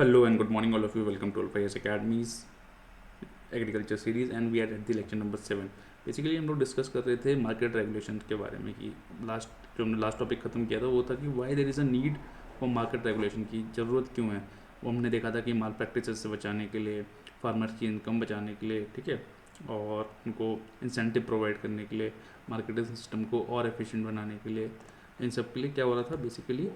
Hello and good morning, all of you. Welcome to Alpha Academy's agriculture series and we are at the lecture number 7। Basically हम लोग discuss कर रहे थे market regulation के बारे में कि जो हमने लास्ट टॉपिक ख़त्म किया था वो था कि why there is a need for market regulation की ज़रूरत क्यों है। वो हमने देखा था कि माल प्रैक्टिसेस से बचाने के लिए, फार्मर्स की इनकम बचाने के लिए, ठीक है, और उनको इंसेंटिव प्रोवाइड करने के लिए, मार्केटिंग सिस्टम को और एफिशिएंट बनाने के लिए, इन सब के लिए क्या हो रहा था बेसिकली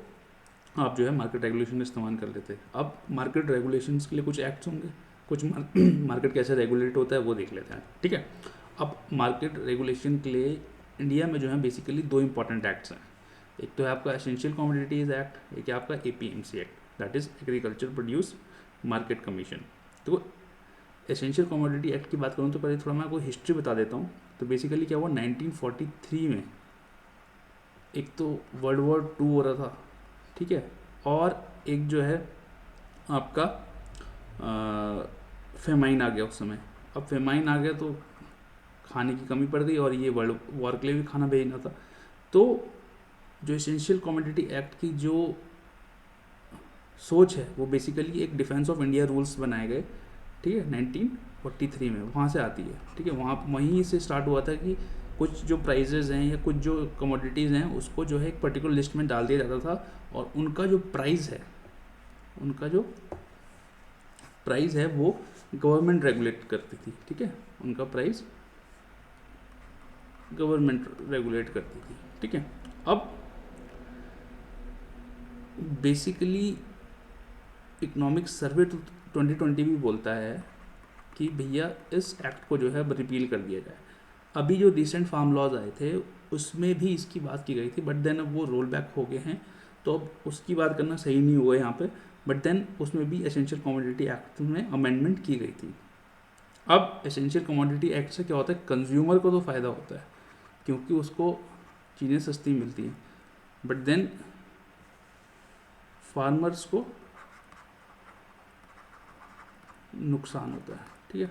आप जो है मार्केट रेगुलेशन का इस्तेमाल कर लेते हैं। अब मार्केट रेगुलेशंस के लिए कुछ एक्ट्स होंगे, कुछ मार्केट कैसे रेगुलेट होता है वो देख लेते हैं, ठीक है। अब मार्केट रेगुलेशन के लिए इंडिया में जो है बेसिकली दो इंपॉर्टेंट एक्ट्स हैं। एक तो है आपका एसेंशियल कमोडिटीज़ एक्ट, एक है आपका APMC act, that is agriculture produce market commission. तो एसेंशियल कमोडिटी एक्ट की बात करूँ तो पहले थोड़ा मैं आपको हिस्ट्री बता देता हूँ। तो बेसिकली क्या हुआ 1943 में एक तो वर्ल्ड वॉर 2 हो रहा था, ठीक है, और एक जो है आपका फेमाइन आ गया उस समय। अब फेमाइन आ गया तो खाने की कमी पड़ गई और ये वर्ल्ड वॉर के लिए भी खाना भेजना था। तो जो एसेंशियल कमोडिटी एक्ट की जो सोच है वो बेसिकली एक डिफेंस ऑफ इंडिया रूल्स बनाए गए, ठीक है, 1943 में वहाँ से आती है, ठीक है। वहीं से स्टार्ट हुआ था कि कुछ जो प्राइजेज़ हैं या कुछ जो कमोडिटीज़ हैं उसको जो है एक पर्टिकुलर लिस्ट में डाल दिया जाता था और उनका जो प्राइस है वो गवर्नमेंट रेगुलेट करती थी, ठीक है। उनका प्राइस गवर्नमेंट रेगुलेट करती थी, ठीक है। अब बेसिकली इकोनॉमिक सर्वे 2020 भी बोलता है कि भैया इस एक्ट को जो है रिपील कर दिया जाए। अभी जो रिसेंट फार्म लॉज आए थे उसमें भी इसकी बात की गई थी, बट देन अब वो रोल बैक हो गए हैं, तो अब उसकी बात करना सही नहीं हुआ यहाँ पे। बट देन उसमें भी एसेंशियल कमोडिटी एक्ट में अमेंडमेंट की गई थी। अब एसेंशियल कमोडिटी एक्ट से क्या होता है, कंज्यूमर को तो फ़ायदा होता है क्योंकि उसको चीज़ें सस्ती मिलती हैं, बट देन फार्मर्स को नुकसान होता है, ठीक है।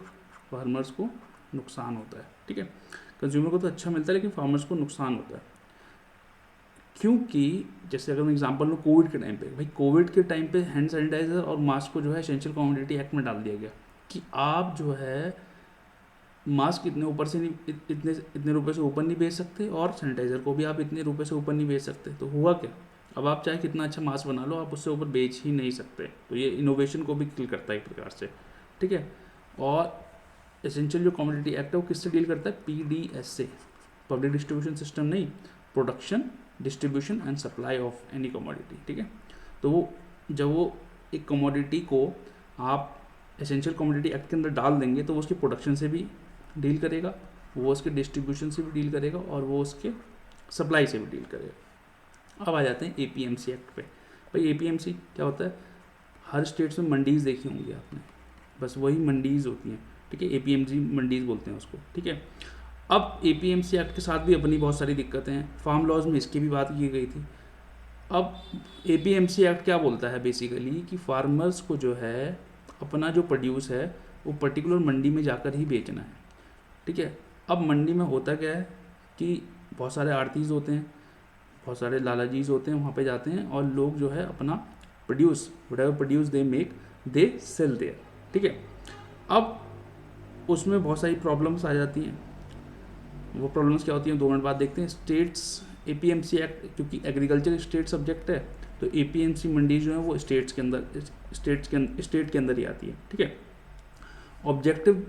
फार्मर्स को नुकसान होता है, ठीक है। कंज्यूमर को तो अच्छा मिलता है लेकिन फार्मर्स को नुकसान होता है, क्योंकि जैसे अगर मैं एग्जांपल लूँ कोविड के टाइम पे, भाई कोविड के टाइम पे हैंड सैनिटाइजर और मास्क को जो है एसेंशियल कमोडिटी एक्ट में डाल दिया गया कि आप जो है मास्क इतने ऊपर से नहीं, इतने रुपए से ऊपर नहीं बेच सकते और सैनिटाइज़र को भी आप इतने रुपए से ऊपर नहीं बेच सकते। तो हुआ क्या, अब आप चाहे कितना अच्छा मास्क बना लो आप उससे ऊपर बेच ही नहीं सकते। तो ये इनोवेशन को भी किल करता है एक प्रकार से, ठीक है। और एसेंशियल जो कमोडिटी एक्ट है वो किससे डील करता है, PDS से, पब्लिक डिस्ट्रीब्यूशन सिस्टम नहीं, production, distribution and supply of any commodity, ठीक है। तो वो जब वो एक कमोडिटी को आप एसेंशियल कमोडिटी एक्ट के अंदर डाल देंगे तो वो उसकी प्रोडक्शन से भी डील करेगा, वो उसके डिस्ट्रीब्यूशन से भी डील करेगा और वो उसके सप्लाई से भी डील करेगा। अब आ जाते हैं APMC एक्ट पे। भाई APMC क्या होता है, हर स्टेट्स में मंडीज़ देखी होंगी आपने, बस वही मंडीज़ होती हैं, ठीक है। APMC मंडीज़ बोलते हैं उसको, ठीक है। अब APMC एक्ट के साथ भी अपनी बहुत सारी दिक्कतें हैं, फार्म लॉज में इसकी भी बात की गई थी। अब APMC एक्ट क्या बोलता है बेसिकली कि फार्मर्स को जो है अपना जो प्रोड्यूस है वो पर्टिकुलर मंडी में जाकर ही बेचना है, ठीक है। अब मंडी में होता क्या है कि बहुत सारे आड़तीज़ होते हैं, बहुत सारे लालाजीज होते हैं, वहाँ पे जाते हैं और लोग जो है अपना produce, whatever produce they make they sell there, ठीक है। अब उसमें बहुत सारी प्रॉब्लम्स आ जाती हैं। वो प्रॉब्लम्स क्या होती हैं 2 मिनट बाद देखते हैं। स्टेट्स APMC एक्ट क्योंकि एग्रीकल्चर स्टेट सब्जेक्ट है तो APMC मंडी जो है वो स्टेट के अंदर ही आती है, ठीक है। ऑब्जेक्टिव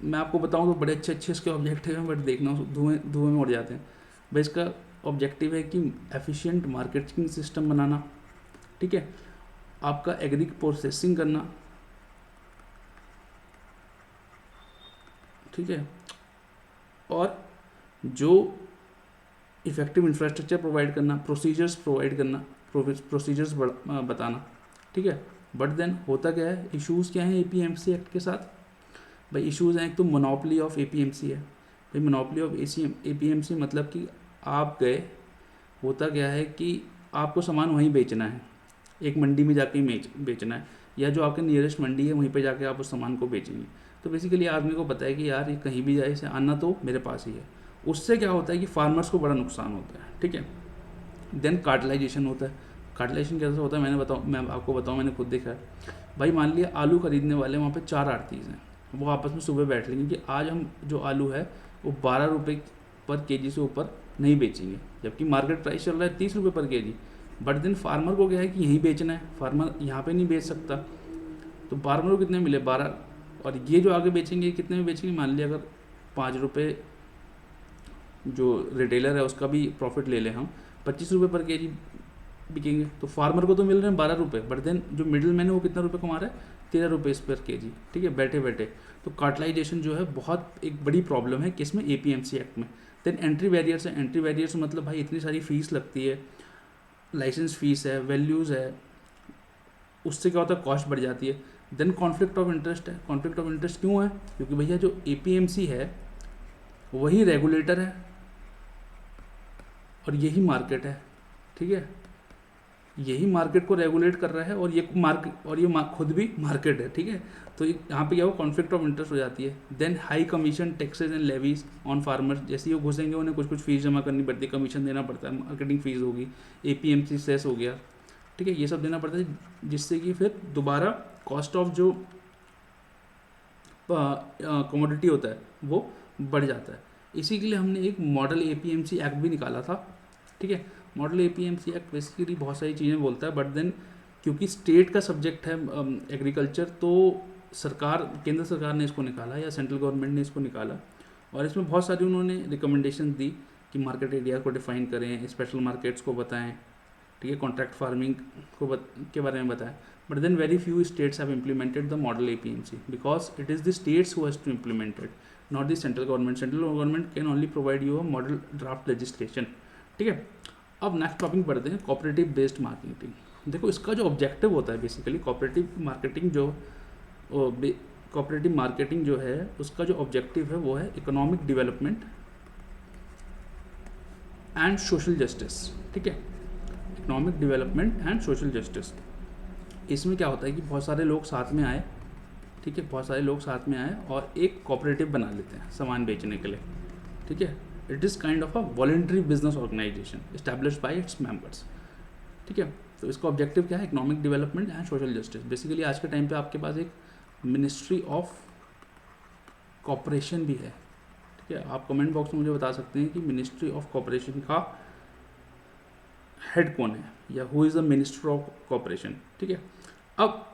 मैं आपको बताऊं तो बड़े अच्छे अच्छे इसके ऑब्जेक्टिव हैं, बट देखना धुएं धुएं में उड़ जाते हैं। भाई इसका ऑब्जेक्टिव है कि एफिशिएंट मार्केटिंग सिस्टम बनाना, ठीक है, आपका एग्री प्रोसेसिंग करना, ठीक है, और जो इफेक्टिव इंफ्रास्ट्रक्चर प्रोवाइड करना, प्रोसीजर्स प्रोवाइड करना, प्रोसीजर्स बताना, ठीक है। बट देन होता क्या है, इश्यूज़ क्या हैं APMC एक्ट के साथ, भाई इश्यूज़ हैं एक तो मोनोपोली ऑफ APMC है। भाई मोनोपोली ऑफ APMC मतलब कि आप गए, होता क्या है कि आपको सामान वहीं बेचना है, एक मंडी में जाके ही बेचना है, या जो आपके नियरेस्ट मंडी है वहीं पे जाके आप उस सामान को बेचेंगे। तो बेसिकली आदमी को पता है कि यार ये कहीं भी जाए, इसे आना तो मेरे पास ही है। उससे क्या होता है कि फार्मर्स को बड़ा नुकसान होता है, ठीक है। देन कार्टलाइजेशन होता है। कार्टलाइजेशन कैसे होता है मैं आपको बताऊँ, मैंने खुद देखा है भाई मान लिया आलू खरीदने वाले वहाँ पे 4 आड़तीस हैं, वो आपस में सुबह बैठ लेंगे कि आज हम जो आलू है वो 12 रुपये पर केजी से ऊपर नहीं बेचेंगे, जबकि मार्केट प्राइस चल रहा है 30 रुपये पर केजी। बट देन फार्मर को क्या है कि यहीं बेचना है, फार्मर यहाँ पे नहीं बेच सकता, तो फार्मर को कितने मिले 12, और ये जो आगे बेचेंगे कितने में बेचेंगे, मान लिया अगर 5 रुपये जो रिटेलर है उसका भी प्रॉफिट ले लें हम, 25 रुपये पर केजी बिकेंगे, तो फार्मर को तो मिल रहे हैं 12 रुपये, बट देन जो मिडिल मैन है वो कितना रुपये कमा रहा है, 13 रुपये पर केजी, ठीक है, बैठे बैठे। तो कार्टलाइजेशन जो है बहुत एक बड़ी प्रॉब्लम है किसमें, एपीएमसी एक्ट में। देन एंट्री बैरियर्स है, एंट्री बैरियर्स मतलब भाई इतनी सारी फीस लगती है, लाइसेंस फीस है, वैल्यूज़ है, उससे क्या होता है कॉस्ट बढ़ जाती है। देन कॉन्फ्लिक्ट ऑफ इंटरेस्ट है, कॉन्फ्लिक्ट ऑफ इंटरेस्ट क्यों है, क्योंकि भैया जो एपीएमसी है वही रेगुलेटर है और यही मार्केट है, ठीक है, यही मार्केट को रेगुलेट कर रहा है, और ये मार्केट और ये खुद भी मार्केट है, ठीक है। तो यहाँ पे क्या हो, कॉन्फ्लिक्ट ऑफ इंटरेस्ट हो जाती है। Then high commission taxes and levies on farmers, जैसे ही वो घुसेंगे उन्हें कुछ कुछ फीस जमा करनी पड़ती है, कमीशन देना पड़ता है, मार्केटिंग फीस होगी, एपीएमसी सेस हो गया, ठीक है, ये सब देना पड़ता है, जिससे कि फिर दोबारा कॉस्ट ऑफ जो कमोडिटी होता है वो बढ़ जाता है। इसी के लिए हमने एक मॉडल एपीएमसी एक्ट भी निकाला था, ठीक है। मॉडल एपीएमसी एक्ट बेसिकली बहुत सारी चीज़ें बोलता है, बट देन क्योंकि स्टेट का सब्जेक्ट है एग्रीकल्चर, तो सरकार, केंद्र सरकार ने इसको निकाला या सेंट्रल गवर्नमेंट ने इसको निकाला, और इसमें बहुत सारी उन्होंने रिकमेंडेशन दी कि मार्केट एरिया को डिफाइन करें, स्पेशल मार्केट्स को बताएं, ठीक है, कॉन्ट्रैक्ट फार्मिंग के बारे में बताएं। But then very few states have implemented the model APMC because it is the states who has to implement it, not the central government. Central government can only provide you a model draft legislation, ठीक है। अब next topic पढ़ते हैं, cooperative based marketing. देखो इसका जो objective होता है बेसिकली, कोऑपरेटिव मार्केटिंग जो है उसका जो ऑब्जेक्टिव है वो है economic development and social justice, ठीक है, economic development and social justice. इसमें क्या होता है कि बहुत सारे लोग साथ में आए, ठीक है, बहुत सारे लोग साथ में आए और एक कोऑपरेटिव बना लेते हैं सामान बेचने के लिए, ठीक है। It is kind of a voluntary business organisation established by its members, ठीक है। तो इसका ऑब्जेक्टिव क्या है, economic development and social justice. Basically आज के टाइम पे आपके पास एक मिनिस्ट्री ऑफ कॉपरेशन भी है, ठीक है। आप कमेंट बॉक्स में मुझे बता सकते हैं कि मिनिस्ट्री ऑफ कॉपरेशन का हेड कौन है, या who is the minister of corporation, ठीक है। अब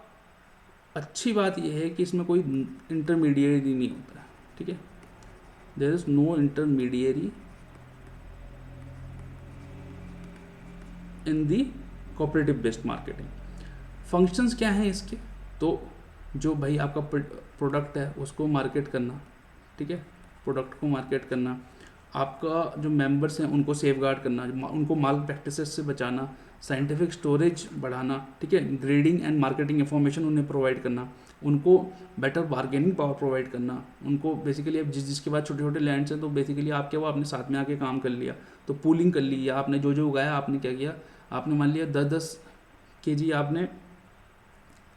अच्छी बात यह है कि इसमें कोई इंटरमीडिएरी नहीं होता है, ठीक है, there is no intermediary in the cooperative based marketing. Functions क्या हैं इसके, तो जो भाई आपका प्रोडक्ट है उसको मार्केट करना, ठीक है, प्रोडक्ट को मार्केट करना, आपका जो मेंबर्स हैं उनको सेफगार्ड करना, उनको माल प्रैक्टिसेस से बचाना, साइंटिफिक स्टोरेज बढ़ाना, ठीक है, ग्रेडिंग एंड मार्केटिंग इंफॉर्मेशन उन्हें प्रोवाइड करना, उनको बेटर बार्गेनिंग पावर प्रोवाइड करना, उनको बेसिकली अब जिसके बाद छोटे छोटे लैंड्स हैं तो बेसिकली आपके वो आपने साथ में आके काम कर लिया, तो पूलिंग कर ली, या आपने जो जो उगाया आपने क्या किया, आपने मान लिया 10-10 kg आपने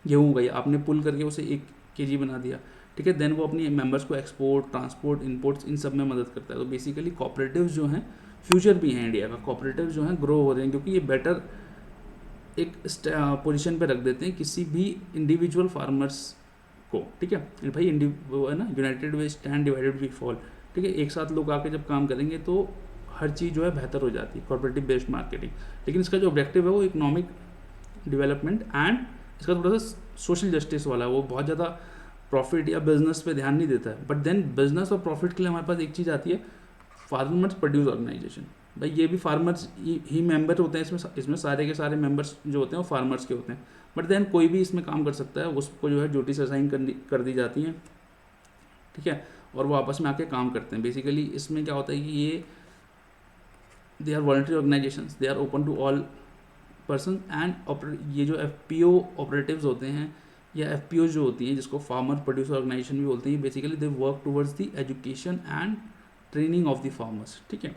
गेहूँ उगाई, आपने पुल करके उसे 1 kg बना दिया, ठीक है। देन वो अपनी मेंबर्स को एक्सपोर्ट, ट्रांसपोर्ट, इंपोर्ट्स इन सब में मदद करता है। तो बेसिकली कोऑपरेटिव्स जो हैं फ्यूचर भी हैं इंडिया का, कोऑपरेटिव्स जो हैं ग्रो हो रहे हैं क्योंकि ये बेटर एक पोजीशन पे रख देते हैं किसी भी इंडिविजुअल फार्मर्स को, ठीक है भाई, वो है ना, united we stand, divided we fall, ठीक है। एक साथ लोग आके जब काम करेंगे तो हर चीज़ जो है बेहतर हो जाती है, कोऑपरेटिव बेस्ड मार्केटिंग। लेकिन इसका जो ऑब्जेक्टिव है वो इकोनॉमिक डेवलपमेंट एंड इसका थोड़ा सा सोशल जस्टिस वाला है, वो बहुत ज़्यादा प्रॉफिट या बिजनेस पे ध्यान नहीं देता है। बट देन बिजनेस और प्रॉफिट के लिए हमारे पास एक चीज़ आती है, फार्मर्स प्रोड्यूस ऑर्गेनाइजेशन। भाई ये भी फार्मर्स ही मेंबर होते हैं, इसमें सारे के सारे मेंबर्स जो होते हैं वो फार्मर्स के होते हैं। बट देन कोई भी इसमें काम कर सकता है, उसको जो है ड्यूटीज असाइन कर दी जाती हैं, ठीक है, और वो आपस में आके काम करते हैं। बेसिकली इसमें क्या होता है कि ये they are voluntary organisations, they are open to all person and ये जो FPO ऑपरेटिव्स होते हैं या FPO जो होती हैं, जिसको फार्मर प्रोड्यूसर ऑर्गेनाइजेशन भी बोलते हैं, basically they work towards the education and training of the farmers, ठीक है।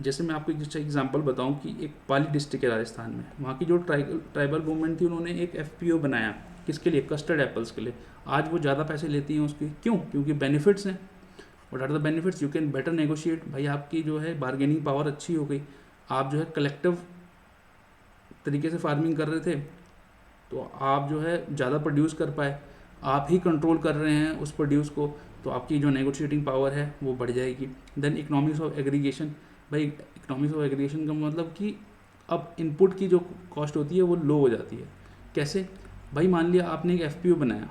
जैसे मैं आपको एक अच्छा एग्जांपल बताऊं कि एक पाली डिस्ट्रिक्ट है राजस्थान में, वहाँ की जो ट्राइबल वूमेन थी उन्होंने एक FPO बनाया, किसके लिए, कस्टर्ड एप्पल्स के लिए। आज वो ज़्यादा पैसे लेती हैं उसके, क्यों, क्योंकि बेनिफिट्स हैं। What are the benefits, you can better negotiate, भाई आपकी जो है बार्गेनिंग पावर अच्छी हो गई, आप जो है कलेक्टिव तरीके से फार्मिंग कर रहे थे, तो आप जो है ज़्यादा प्रोड्यूस कर पाए, आप ही कंट्रोल कर रहे हैं उस प्रोड्यूस को, तो आपकी जो नेगोशिएटिंग पावर है वो बढ़ जाएगी। देन इकोनॉमिक्स ऑफ एग्रीगेशन, भाई इकोनॉमिक्स ऑफ एग्रीगेशन का मतलब कि अब इनपुट की जो कॉस्ट होती है वो लो हो जाती है। कैसे? भाई मान लिया आपने एक एफपीओ बनाया,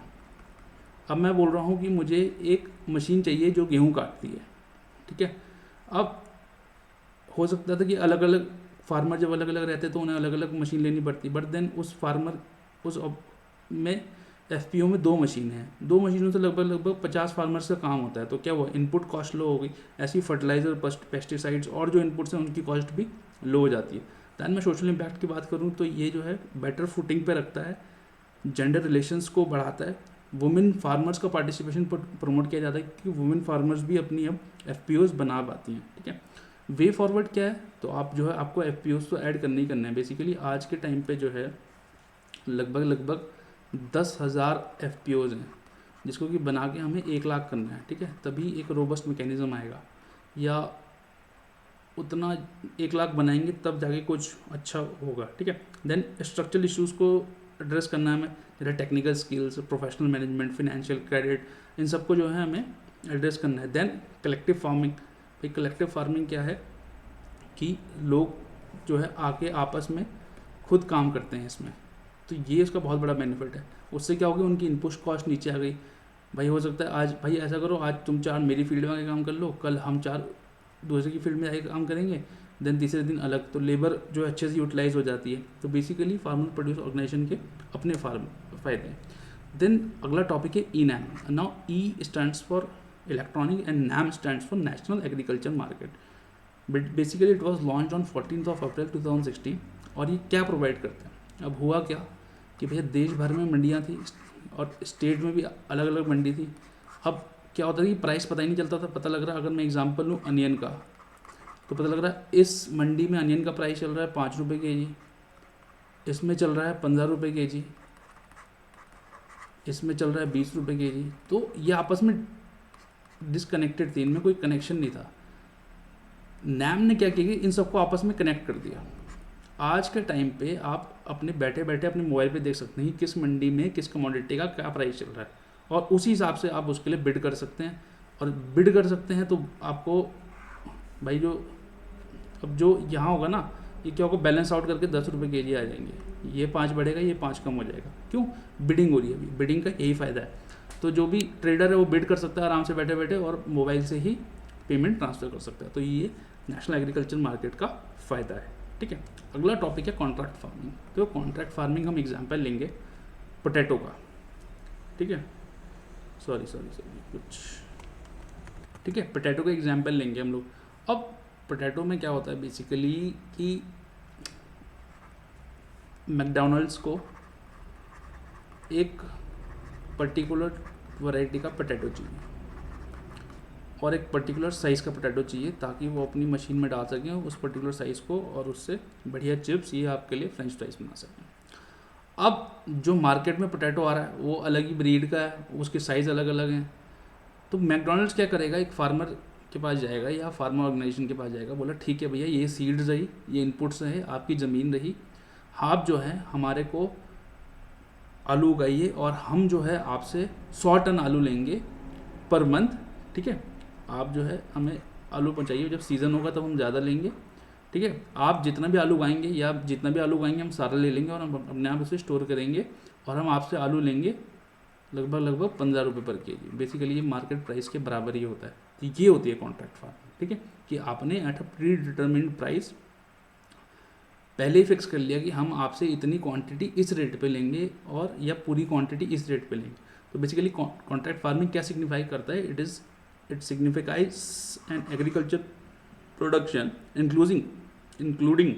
अब मैं बोल रहा हूँ कि मुझे एक मशीन चाहिए जो गेहूँ काटती है, ठीक है। अब हो सकता था कि अलग अलग फार्मर जब अलग अलग रहते तो उन्हें अलग अलग मशीन लेनी पड़ती, बट देन उस फार्मर उस में एफपीओ में 2 मशीन हैं, 2 मशीनों से लगभग लगभग 50 फार्मर्स का काम होता है, तो क्या हुआ, इनपुट कॉस्ट लो हो गई। ऐसी फर्टिलाइजर, पेस्टिसाइड्स और जो इनपुट्स हैं उनकी कॉस्ट भी लो हो जाती है। दैन मैं सोशल इम्पैक्ट की बात करूँ तो ये जो है बेटर फुटिंग पे रखता है, जेंडर रिलेशंस को बढ़ाता है, वुमेन फार्मर्स का पार्टिसिपेशन प्रमोट किया जाता है कि वुमेन फार्मर्स भी अपनी अब एफपीओज बना पाती हैं, ठीक है। वे फॉरवर्ड क्या है, तो आप जो है आपको एफपीओज तो ऐड करने ही करना है। बेसिकली आज के टाइम पे जो है लगभग लगभग 10,000 एफपीओज हैं, जिसको कि बना के हमें 1 लाख करना है, ठीक है। तभी एक रोबस्ट मैकेनिज्म आएगा, या उतना 1 लाख बनाएंगे तब जाके कुछ अच्छा होगा, ठीक है। देन स्ट्रक्चरल इश्यूज़ को एड्रेस करना है हमें, जैसे technical skills, professional management, financial credit, इन सबको जो है हमें एड्रेस करना है। देन कलेक्टिव फार्मिंग, भाई कलेक्टिव फार्मिंग क्या है कि लोग जो है आके आपस में खुद काम करते हैं इसमें, तो ये उसका बहुत बड़ा बेनिफिट है। उससे क्या होगा, उनकी इनपुट कॉस्ट नीचे आ गई। भाई हो सकता है आज, भाई ऐसा करो, आज तुम 4 मेरी फील्ड में आके काम कर लो, कल हम 4 दूसरे की फील्ड में आके काम करेंगे, देन तीसरे दिन अलग, तो लेबर जो अच्छे से यूटिलाइज हो जाती है। तो बेसिकली फार्मर प्रोड्यूस ऑर्गेनाइजेशन के अपने फायदे हैं। देन अगला टॉपिक है e NAM. Now e stands for electronic and NAM stands for national agriculture market. But basically it was launch on 14 April 2016। और ये क्या प्रोवाइड करते हैं, अब हुआ क्या कि भैया देश भर में मंडियाँ थी और स्टेट में भी अलग अलग मंडी थी। अब क्या होता था कि प्राइस पता ही नहीं चलता था। पता लग रहा है, अगर मैं एग्जांपल लूँ अनियन का, तो पता लग रहा है इस मंडी में अनियन का प्राइस चल रहा है 5 रुपये के जी, इसमें चल रहा है 15 रुपये के जी, इसमें चल रहा है 20 रुपये के जी। तो ये आपस में डिसकनेक्टेड थी, इनमें कोई कनेक्शन नहीं था। नैम ने क्या किया कि इन सबको आपस में कनेक्ट कर दिया। आज के टाइम पे आप अपने बैठे बैठे अपने मोबाइल पे देख सकते हैं कि किस मंडी में किस कमोडिटी का क्या प्राइस चल रहा है, और उसी हिसाब से आप उसके लिए बिड कर सकते हैं। और बिड कर सकते हैं तो आपको भाई जो अब जो यहाँ होगा ना, ये क्या होगा, बैलेंस आउट करके 10 रुपये के जी आ जाएंगे, ये 5 बढ़ेगा, ये 5 कम हो जाएगा। क्यों? बिडिंग हो रही है अभी, बिडिंग का यही फ़ायदा है। तो जो भी ट्रेडर है वो बिड कर सकता है आराम से बैठे बैठे, और मोबाइल से ही पेमेंट ट्रांसफ़र कर सकता है। तो ये नेशनल एग्रीकल्चर मार्केट का फ़ायदा है, ठीक है। अगला टॉपिक है कॉन्ट्रैक्ट फार्मिंग। तो कॉन्ट्रैक्ट फार्मिंग हम एग्जांपल लेंगे पोटैटो का, ठीक है। सॉरी कुछ, ठीक है, पोटैटो का एग्जांपल लेंगे हम लोग। अब पोटैटो में क्या होता है बेसिकली कि मैकडॉनल्ड्स को एक पर्टिकुलर वैरायटी का पोटैटो चाहिए और एक पर्टिकुलर साइज़ का पोटैटो चाहिए, ताकि वो अपनी मशीन में डाल सकें उस पर्टिकुलर साइज़ को, और उससे बढ़िया चिप्स ये आपके लिए फ्रेंच फ्राइज बना सकें। अब जो मार्केट में पोटैटो आ रहा है वो अलग ही ब्रीड का है, उसके साइज़ अलग अलग हैं। तो मैकडॉनल्ड्स क्या करेगा, एक फार्मर के पास जाएगा या फार्मर ऑर्गेनाइजेशन के पास जाएगा, बोला ठीक है भैया, ये सीड्स रही, ये इनपुट्स है, आपकी ज़मीन रही, आप जो है हमारे को आलू उगाइए, और हम जो है आपसे 100 टन आलू लेंगे पर मंथ, ठीक है। आप जो है हमें आलू पहुंचाइए, जब सीज़न होगा तब हम ज़्यादा लेंगे, ठीक है। आप जितना भी आलू उगाएंगे या जितना भी आलू उगाएंगे हम सारा ले लेंगे, और हम अपने आप उसे स्टोर करेंगे, और हम आपसे आलू लेंगे लगभग 15 रुपये पर के जी। बेसिकली ये मार्केट प्राइस के बराबर ही होता है। तो ये होती है कॉन्ट्रैक्ट फार्मिंग, ठीक है, कि आपने eight a pre determined price पहले ही फिक्स कर लिया कि हम आपसे इतनी क्वांटिटी इस रेट पे लेंगे, और या पूरी क्वांटिटी इस रेट पे लेंगे। तो बेसिकली कॉन्ट्रैक्ट फार्मिंग क्या सिग्निफाई करता है, it signifies an agriculture production including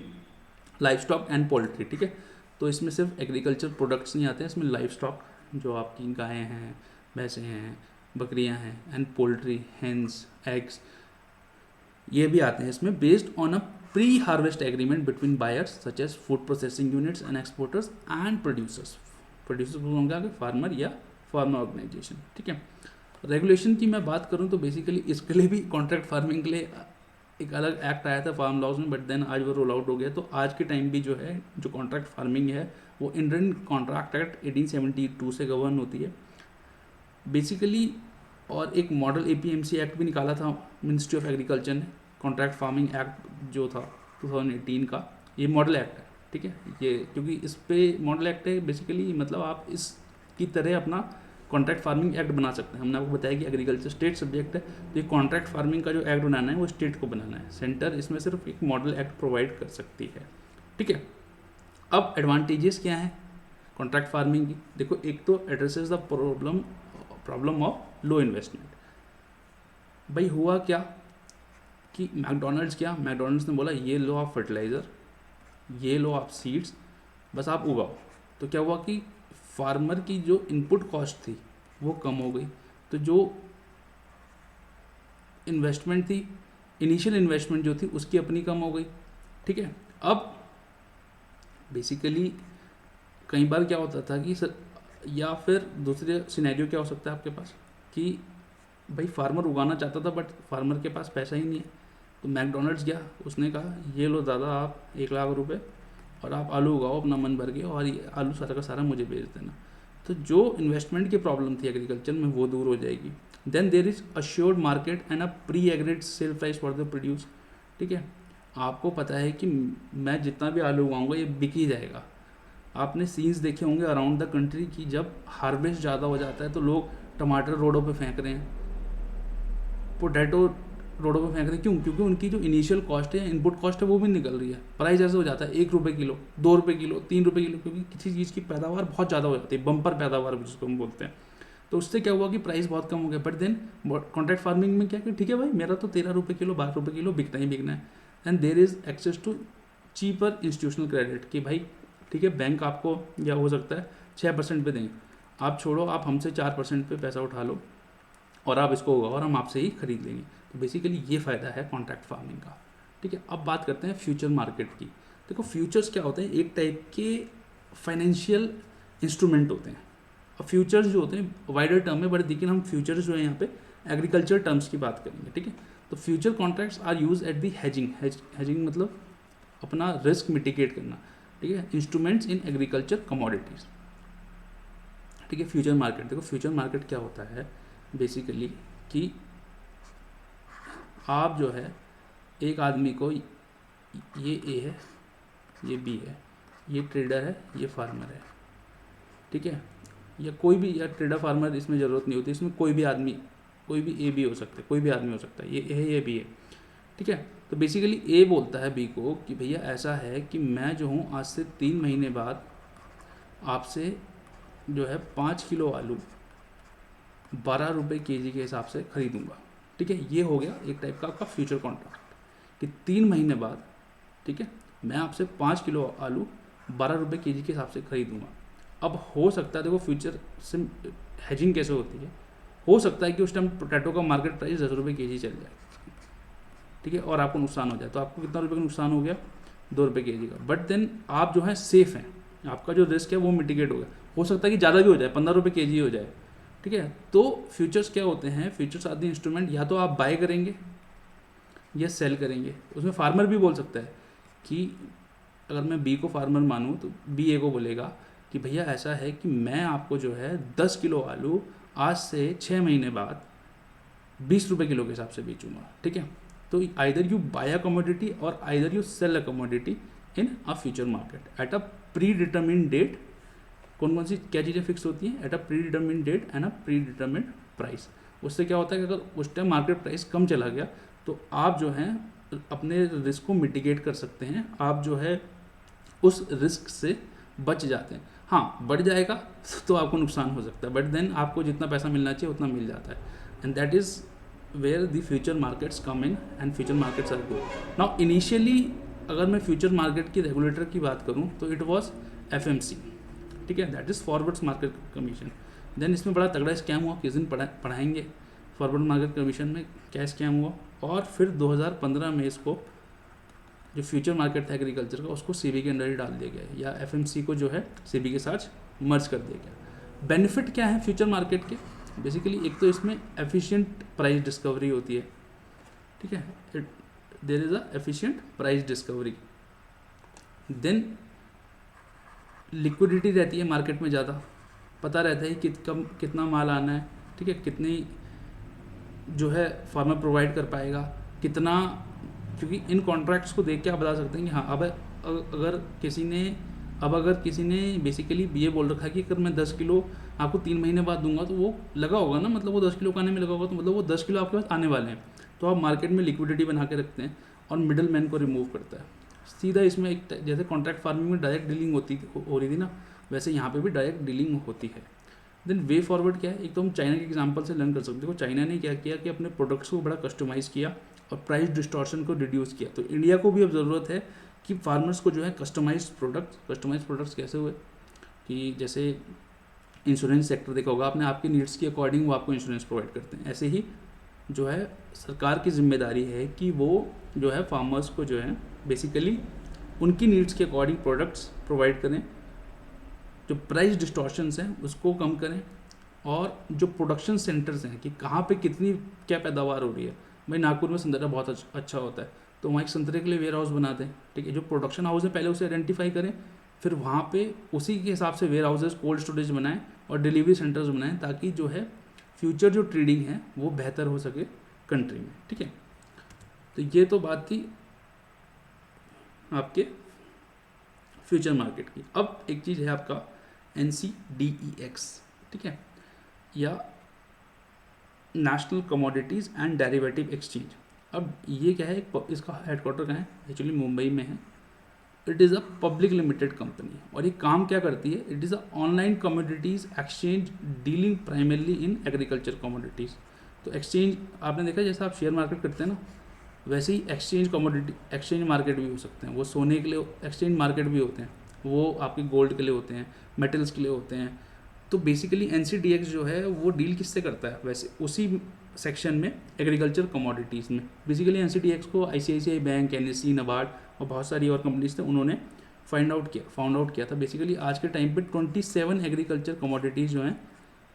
life stock and poultry, ठीक है। तो इसमें सिर्फ एग्रीकल्चर प्रोडक्ट्स नहीं आते हैं, इसमें लाइफ स्टॉक जो आपकी गायें हैं, भैंसें हैं, बकरियां हैं, एंड पोल्ट्री, हेंस, एग्स, ये भी आते हैं इसमें, based on a pre harvest agreement between buyers such as food processing units and exporters and producers होंगे आगे फार्मर या फार्मर ऑर्गेनाइजेशन, ठीक है। रेगुलेशन की मैं बात करूं तो बेसिकली इसके लिए भी, कॉन्ट्रैक्ट फार्मिंग के लिए एक अलग एक्ट आया था फार्म लॉज में, बट देन आज वो रोल आउट हो गया। तो आज के टाइम भी जो है जो कॉन्ट्रैक्ट फार्मिंग है वो इंडियन कॉन्ट्रैक्ट एक्ट 1872 से गवर्न होती है बेसिकली। और एक मॉडल APMC एक्ट भी निकाला था मिनिस्ट्री ऑफ एग्रीकल्चर ने, कॉन्ट्रैक्ट फार्मिंग एक्ट जो था 2018 का, ये मॉडल एक्ट है, ठीक है। ये क्योंकि इस पे मॉडल एक्ट है बेसिकली, मतलब आप इसकी तरह अपना कॉन्ट्रैक्ट फार्मिंग एक्ट बना सकते हैं। हमने आपको बताया कि एग्रीकल्चर स्टेट सब्जेक्ट है, तो ये कॉन्ट्रैक्ट फार्मिंग का जो एक्ट बनाना है वो स्टेट को बनाना है, सेंटर इसमें सिर्फ एक मॉडल एक्ट प्रोवाइड कर सकती है, ठीक है। अब एडवांटेजेस क्या हैं कॉन्ट्रैक्ट फार्मिंग की? देखो, एक तो addresses the problem of low investment. भाई हुआ क्या कि मैकडोनल्ड्स ने बोला ये लो आप फर्टिलाइज़र, ये लो आप सीड्स, बस आप उगाओ। तो क्या हुआ कि फार्मर की जो इनपुट कॉस्ट थी वो कम हो गई, तो जो इन्वेस्टमेंट थी, इनिशियल इन्वेस्टमेंट जो थी उसकी अपनी कम हो गई, ठीक है। अब बेसिकली कई बार क्या होता था कि या फिर दूसरे सिनेरियो क्या हो सकता है आपके पास कि भाई फार्मर उगाना चाहता था बट फार्मर के पास पैसा ही नहीं है, तो मैकडोनल्ड्स गया, उसने कहा ये लो दादा आप 1,00,000 रुपये और आप आलू उगाओ अपना मन भर के, और ये आलू सारा का सारा मुझे बेच देना। तो जो इन्वेस्टमेंट की प्रॉब्लम थी एग्रीकल्चर में वो दूर हो जाएगी। Then there is assured market and a pre agreed sale price for the produce, ठीक है। आपको पता है कि मैं जितना भी आलू उगाऊंगा ये बिक ही जाएगा। आपने सीन्स देखे होंगे अराउंड द कंट्री की जब हार्वेस्ट ज़्यादा हो जाता है तो लोग टमाटर रोडों पे फेंक रहे हैं, पोटैटो रोडों पे फेंक रहे हैं। क्यों? क्योंकि उनकी जो इनिशियल कॉस्ट है, इनपुट कॉस्ट है, वो भी निकल रही है। प्राइस ऐसे हो जाता है 1 रुपये किलो, 2 रुपये किलो, 3 रुपये किलो, क्योंकि किसी चीज़ की पैदावार बहुत ज़्यादा हो जाती है, बम्पर पैदावार जिसको हम बोलते हैं। तो उससे क्या हुआ कि प्राइस बहुत कम हो गया। बट देन कॉन्ट्रैक्ट फार्मिंग में क्या कि ठीक है भाई मेरा तो 13 रुपये किलो, 12 रुपये किलो बिकना ही बिकना है। And there is access to cheaper institutional credit कि भाई ठीक है बैंक आपको या हो सकता है 6% पे दें, आप छोड़ो, आप हमसे 4% पे पैसा उठा लो और आप इसको उगाओ और हम आपसे ही खरीद लेंगे। तो बेसिकली ये फ़ायदा है कॉन्ट्रैक्ट फार्मिंग का, ठीक है। अब बात करते हैं फ्यूचर मार्केट की। देखो फ्यूचर्स क्या होते हैं, एक टाइप के फाइनेंशियल इंस्ट्रूमेंट होते हैं। अब फ्यूचर्स जो होते हैं वाइडर टर्म है, बट लेकिन हम फ्यूचर्स जो है यहाँ पे एग्रीकल्चर टर्म्स की बात करेंगे, ठीक है। तो future contracts are use at the hedging मतलब अपना रिस्क मिटिगेट करना, ठीक है, इंस्ट्रूमेंट्स इन एग्रीकल्चर कमोडिटीज़, ठीक है। फ्यूचर मार्केट, देखो फ्यूचर मार्केट क्या होता है बेसिकली कि आप जो है एक आदमी को, ये ए है, ये बी है, ये ट्रेडर है, ये फार्मर है, ठीक है, या कोई भी, या ट्रेडर फार्मर इसमें ज़रूरत नहीं होती, इसमें कोई भी आदमी, कोई भी ए बी हो सकता है, कोई भी आदमी हो सकता है, ये ए है ये बी है, ठीक है। तो बेसिकली ए बोलता है बी को कि भैया ऐसा है कि मैं जो हूँ आज से 3 महीने बाद आपसे जो है 5 किलो आलू 12 रुपये kg के हिसाब से खरीदूंगा, ठीक है। ये हो गया एक टाइप का आपका फ्यूचर कॉन्ट्रैक्ट कि 3 महीने बाद, ठीक है, मैं आपसे 5 किलो आलू 12 रुपये kg के हिसाब से खरीदूंगा। अब हो सकता है, देखो फ्यूचर से हेजिंग कैसे होती है, हो सकता है कि उस टाइम पोटैटो का मार्केट प्राइस 10 रुपये kg चल जाए, ठीक है, और आपको नुकसान हो जाए। तो आपको कितना रुपये का नुकसान हो गया? 2 रुपये kg का। बट देन आप जो है सेफ़ हैं, आपका जो रिस्क है वो मिटिगेट हो गया। हो सकता है कि ज़्यादा भी हो जाए, 15 रुपये kg हो जाए, ठीक है। तो फ्यूचर्स क्या होते हैं, फ्यूचर्स आदि इंस्ट्रूमेंट या तो आप बाय करेंगे या सेल करेंगे। उसमें फार्मर भी बोल सकता है कि अगर मैं बी को फार्मर मानूँ तो बी ए को बोलेगा कि भैया ऐसा है कि मैं आपको जो है 10 किलो आलू आज से 6 महीने बाद 20 रुपये किलो के हिसाब से बेचूंगा, ठीक है। तो either you buy a commodity और either you sell a commodity in a future market at a pre determine date. कौन कौन सी क्या चीज़ें फिक्स होती हैं? At a pre determine date and a pre determine price. उससे क्या होता है कि अगर उस टाइम मार्केट प्राइस कम चला गया तो आप जो है अपने रिस्क को मिटिगेट कर सकते हैं, आप जो है उस रिस्क से बच जाते हैं। हाँ, बढ़ जाएगा तो आपको नुकसान हो सकता है, बट देन आपको जितना पैसा मिलना चाहिए उतना मिल जाता है। And that is where the future markets come in and future markets are good. Now initially अगर मैं फ्यूचर मार्केट की रेगुलेटर की बात करूँ तो इट वॉज FMC, ठीक है, that is forwards market commission. Then इसमें बड़ा तगड़ा स्कैम हुआ, किस दिन पढ़ाएंगे फॉरवर्ड मार्केट कमीशन में क्या स्कैम हुआ। और फिर 2015 में इसको जो फ्यूचर मार्केट था एग्रीकल्चर का उसको CB के अंडर ही डाल दिया गया, या FMC को जो है CB के साथ मर्ज कर दिया गया। बेनिफिट क्या है फ्यूचर मार्केट के? बेसिकली एक तो इसमें एफिशिएंट प्राइस डिस्कवरी होती है, ठीक है, there is a efficient price discovery. Then liquidity रहती है मार्केट में ज़्यादा, पता रहता है कि कितना माल आना है, ठीक है, कितनी जो है फार्मर प्रोवाइड कर पाएगा, कितना, क्योंकि इन कॉन्ट्रैक्ट्स को देख के आप बता सकते हैं कि हाँ अगर किसी ने बेसिकली ये बोल रखा है कि अगर मैं 10 किलो आपको 3 महीने बाद दूंगा तो वो लगा होगा ना, मतलब वो 10 किलो आने में लगा होगा, तो मतलब वो 10 किलो आपके पास आने वाले हैं। तो आप मार्केट में लिक्विडिटी बना के रखते हैं और मिडल मैन को रिमूव करता है सीधा। इसमें एक जैसे कॉन्ट्रैक्ट फार्मिंग में डायरेक्ट डीलिंग हो रही थी ना, वैसे यहाँ पे भी डायरेक्ट डीलिंग होती है। देन वे फॉरवर्ड क्या है, एक तो हम चाइना के एग्जांपल से लर्न कर सकते हैं। देखो चाइना ने क्या किया कि अपने प्रोडक्ट्स को बड़ा कस्टमाइज़ किया और प्राइस डिस्टॉर्शन को रिड्यूस किया। तो इंडिया को भी अब ज़रूरत है कि फार्मर्स को जो है कस्टमाइज्ड प्रोडक्ट्स कैसे हुए कि जैसे इंश्योरेंस सेक्टर देखा होगा आपने, आपके नीड्स के अकॉर्डिंग वो आपको इंश्योरेंस प्रोवाइड करते हैं। ऐसे ही जो है सरकार की जिम्मेदारी है कि वो जो है फार्मर्स को जो है बेसिकली उनकी नीड्स के अकॉर्डिंग प्रोडक्ट्स प्रोवाइड करें, जो प्राइस डिस्टॉर्शंस हैं उसको कम करें, और जो प्रोडक्शन सेंटर्स हैं कि कहाँ पे कितनी क्या पैदावार हो रही है। भाई नागपुर में संतरा बहुत अच्छा होता है, तो वहाँ एक संतरे के लिए वेयर हाउस बना दें, ठीक है, जो प्रोडक्शन हाउस है पहले उसे आइडेंटिफाई करें, फिर वहाँ पे उसी के हिसाब से वेयर हाउसेज, कोल्ड स्टोरेज बनाएं और डिलीवरी सेंटर्स बनाएं, ताकि जो है फ्यूचर जो ट्रेडिंग है वो बेहतर हो सके कंट्री में, ठीक है। तो ये तो बात थी आपके फ्यूचर मार्केट की। अब एक चीज़ है आपका NCDEX, ठीक है, या national commodities and derivative exchange. अब ये क्या है, इसका हेडक्वार्टर कहाँ है, एक्चुअली मुंबई में है। It is a public limited company और ये काम क्या करती है, it is a online commodities exchange dealing primarily in agriculture commodities. तो एक्सचेंज आपने देखा जैसे आप शेयर मार्केट करते हैं ना, वैसे ही एक्सचेंज मार्केट भी हो सकते हैं। वो सोने के लिए एक्सचेंज मार्केट भी होते हैं, वो आपके गोल्ड के लिए होते हैं, मेटल्स के लिए होते हैं। तो बेसिकली NCDEX जो है वो डील किससे करता है, वैसे उसी सेक्शन में एग्रीकल्चर कमोडिटीज़ में। बेसिकली NCDEX को ICICI बैंक, NSE, NABARD और बहुत सारी और कंपनीज थे, उन्होंने फाउंड आउट किया था। बेसिकली आज के टाइम पे 27 एग्रीकल्चर कमोडिटीज़ जो हैं,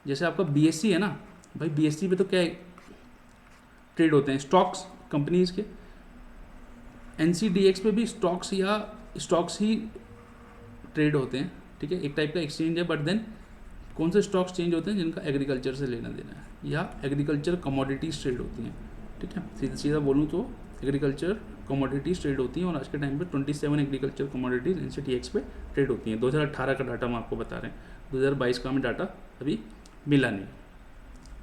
जैसे आपका BSE है ना भाई, BSE पे तो क्या ट्रेड होते हैं, स्टॉक्स कंपनीज के। NCDEX पे भी स्टॉक्स ही ट्रेड होते हैं, ठीक है, एक टाइप का एक्सचेंज है। बट देन कौन से स्टॉक्स चेंज होते हैं जिनका एग्रीकल्चर से लेना देना है, या एग्रीकल्चर कमोडिटीज ट्रेड होती हैं, ठीक है। सीधा बोलूँ तो एग्रीकल्चर कमोडिटीज ट्रेड होती हैं, और आज के टाइम पे 27 एग्रीकल्चर कमोडिटीज NCDEX पे ट्रेड होती हैं। 2018 का डाटा हम आपको बता रहे हैं, 2022 का हमें डाटा अभी मिला नहीं।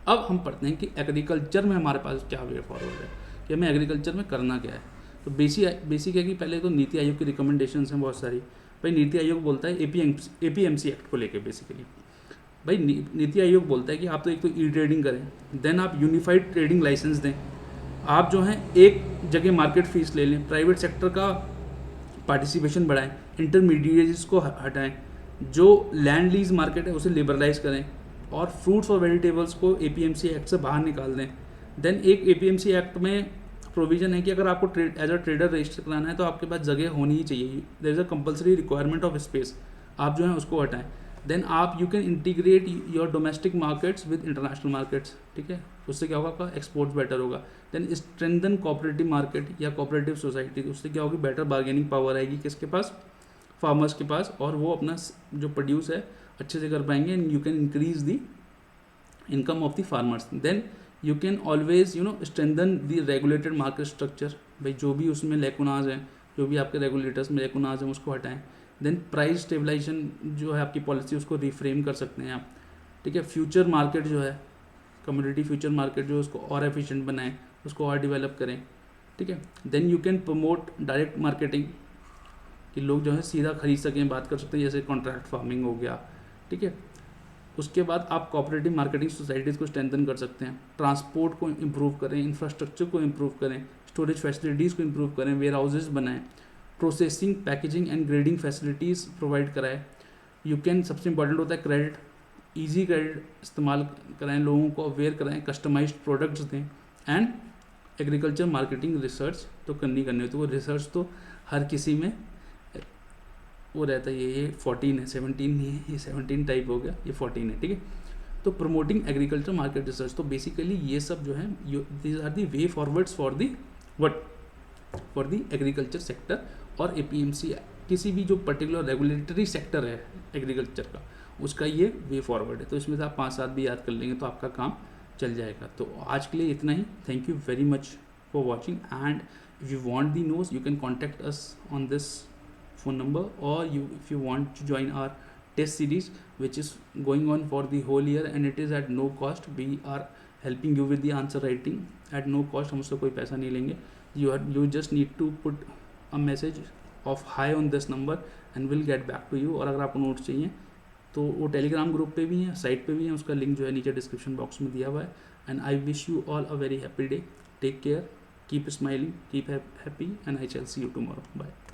अब हम पढ़ते हैं कि एग्रीकल्चर में हमारे पास क्या वे फॉरवर्ड है, कि हमें एग्रीकल्चर में करना क्या है। तो बेसिक है कि पहले तो नीति आयोग की रिकमेंडेशंस हैं बहुत सारी। भाई नीति आयोग बोलता है APMC एक्ट को लेकर, बेसिकली भाई नीति आयोग बोलता है कि आप तो एक तो ई-ट्रेडिंग करें, देन आप यूनिफाइड ट्रेडिंग लाइसेंस दें, आप जो हैं एक जगह मार्केट फीस ले लें, प्राइवेट सेक्टर का पार्टिसिपेशन बढ़ाएं, इंटरमीडिएट्स को हटाएं, जो लैंड लीज मार्केट है उसे लिबरलाइज करें, और फ्रूट्स और वेजिटेबल्स को APMC एक्ट से बाहर निकाल दें। देन एक APMC एक्ट में प्रोविजन है कि अगर आपको एज अ ट्रेडर रजिस्टर कराना है तो आपके पास जगह होनी ही चाहिए, there is a compulsory requirement of space, आप जो है उसको हटाएं। देन आप you can integrate your domestic markets with international markets, ठीक है, उससे क्या होगा, आपका एक्सपोर्ट्स बेटर होगा। देन स्ट्रेंथन कोऑपरेटिव मार्केट या कोऑपरेटिव सोसाइटी, उससे क्या होगी, बेटर बार्गेनिंग पावर आएगी किसके पास, फार्मर्स के पास, और वो अपना जो प्रोड्यूस है अच्छे से कर पाएंगे, and you can increase the income of the farmers. Then you can always strengthen the regulated market structure, भाई जो भी उसमें लेकुनाज हैं, जो भी आपके रेगुलेटर्स में लेकुनाज हैं उसको हटाएं। देन प्राइस स्टेबलाइजेशन जो है आपकी पॉलिसी, उसको रिफ्रेम कर सकते हैं आप, ठीक है। फ्यूचर मार्केट जो है, कमोडिटी फ्यूचर मार्केट जो है उसको और एफिशिएंट बनाएं, उसको और डेवलप करें, ठीक है। Then you can promote direct marketing, कि लोग जो है सीधा खरीद सकें, बात कर सकते हैं, जैसे कॉन्ट्रैक्ट फार्मिंग हो गया, ठीक है। उसके बाद आप कोऑपरेटिव मार्केटिंग सोसाइटीज़ को स्ट्रेंथन कर सकते हैं, ट्रांसपोर्ट को इम्प्रूव करें, इंफ्रास्ट्रक्चर को इम्प्रूव करें, स्टोरेज फैसिलिटीज़ को इम्प्रूव करें, वेयर हाउसेज बनाएं, processing, packaging and grading facilities provide कराएं। यू कैन, सबसे इंपॉर्टेंट होता है क्रेडिट, ईजी क्रेडिट इस्तेमाल कराएं, लोगों को अवेयर कराएं, कस्टमाइज्ड प्रोडक्ट्स दें, एंड एग्रीकल्चर मार्केटिंग रिसर्च तो करनी होती है। वो रिसर्च तो हर किसी में वो रहता है, ये 14 है, 17 नहीं है, ये 17 टाइप हो गया, ये 14 है, ठीक है। तो प्रमोटिंग एग्रीकल्चर मार्केट रिसर्च, तो बेसिकली ये सब जो है, these are the way forwards for the what for the agriculture sector और APMC किसी भी जो पर्टिकुलर रेगुलेटरी सेक्टर है एग्रीकल्चर का, उसका ये वे फॉरवर्ड है। तो इसमें से आप 5-7 भी याद कर लेंगे तो आपका काम चल जाएगा। तो आज के लिए इतना ही। Thank you very much for watching, and if you want the notes you can contact us on this phone number, or if you want to join our test series which is going on for the whole year and it is at no cost. We are helping you with the answer writing at no cost. हम उससे कोई पैसा नहीं लेंगे. You just need to put a message of hi on this number and we'll get back to you. और अगर आपको notes चाहिए तो वो टेलीग्राम ग्रुप पे भी है, साइट पे भी है, उसका लिंक जो है नीचे डिस्क्रिप्शन बॉक्स में दिया हुआ है। And I wish you all a very happy day. Take care, keep smiling, keep happy, and I shall see you tomorrow. Bye.